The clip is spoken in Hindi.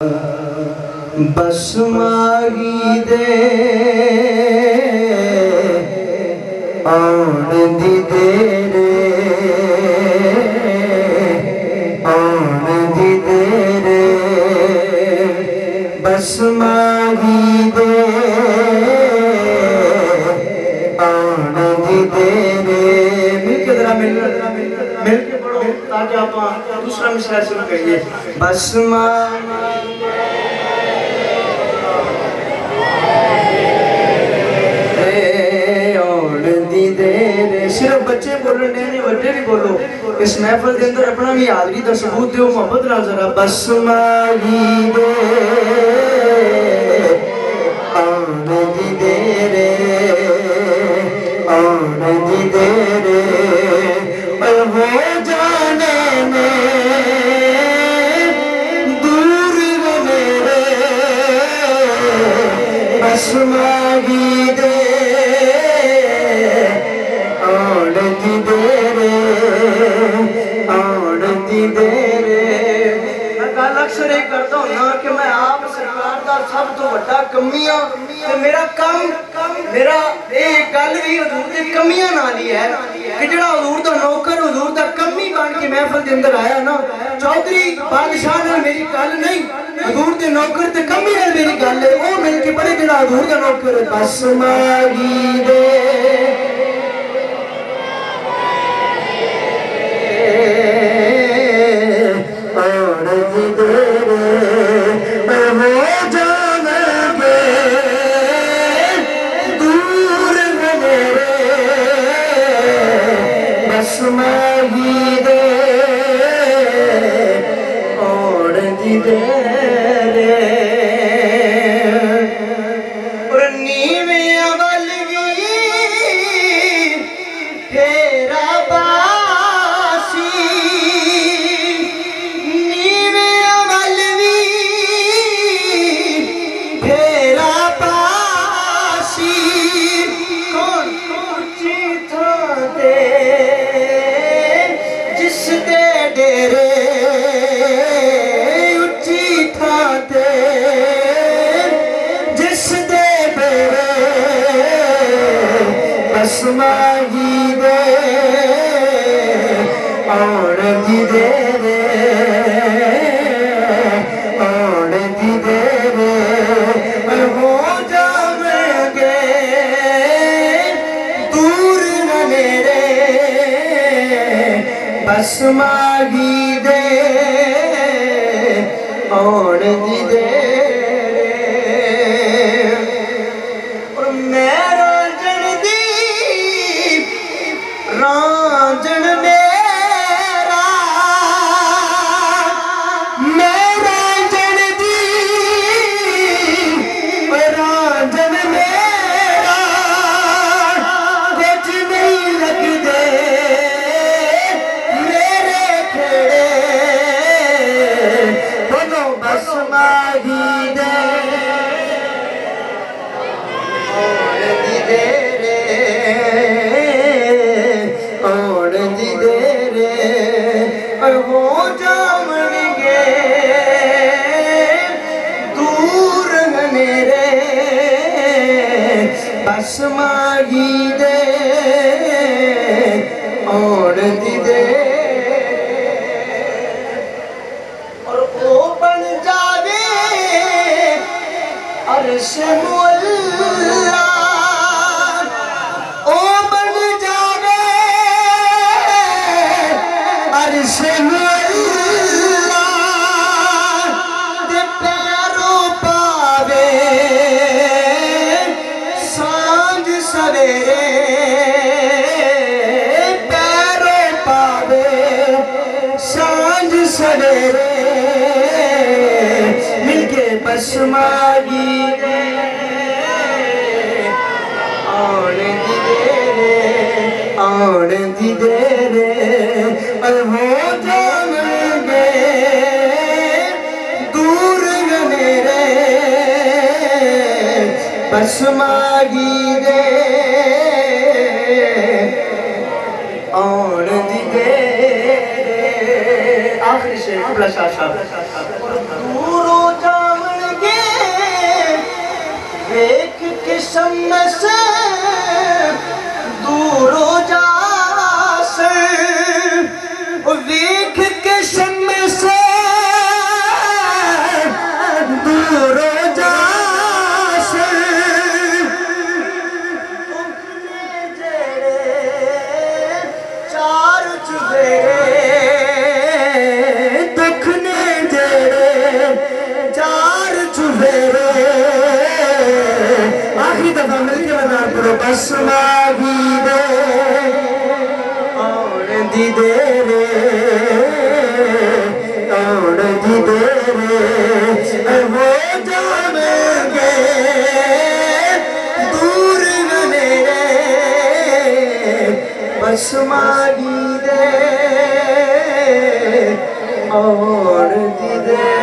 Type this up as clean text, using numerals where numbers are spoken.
बस माही दे आउण दी देरे आउण दी देरे बस माही दे आउण दी देरे। मिलके जरा मिलके पढ़ो ताकि आप दूसरा मिसरा शुरू करिए। बस सिर्फ बच्चे बोलन दे ने वड्डे भी बोलो। इस महफिल के अंदर अपना भी हाजरी का सबूत दो मोहब्बत नाल जरा। बस माही दे आउण दी देरे आउण दी देरे हो जाने में दूर मेरे बस माही दे आउण दी देरे आउण दी देरे। मैं गल अक्सर यही करता हूँ ना कि मैं आप सरकार का सब तो बड़ा कमियां मेरा कम मेरा ये गल भी हजूर की कमियां नाल ही है कि जिहड़ा हजूर दा नौकर हजूर दा कमी बन के महफिल के अंदर आया ना। चौधरी बादशाह नाल मेरी गल नहीं, हजूर दे नौकर ते कमी नाल मेरी गल है। वो मिल के बड़े जिहड़ा हजूर दा नौकर बस माही दे माही दे आउण दी देरे। और नीवियां वल वी फेरा बासी नीवियां वल वी फेरा बासी कौन ऊंची थां ते डेरे उच्ची थां ते जिस दे बेरे बस माही दे आउण दी देरे आउण दी देरे हो जावेंगे दूर न मेरे बस माही दे आउण दी देरे। और मैं रांझण दी रांझण मेरा मैं रांझण दी रांझण मेरा कुछ नहीं लगदे बस माही दे आउण दी देरे आउण दी देरे हो जावणगे दूर मेरे बस माही दे आउण दी देरे। अर्श मुअल्ला ओ बन जावे अर्श मुअल्ला ते पैरों पावे सांझ सवेरे पैरों पावे सांझ सवेरे मिलके बस माही दे आउण दी देरे आउण दी देरे हो जावेंगे दूर मेरे बस माही दे आउण दी देरे। आखिरी शेर दूर हो जा हो जावेंगे दूर न नेड़े बस मागी दे और दी दे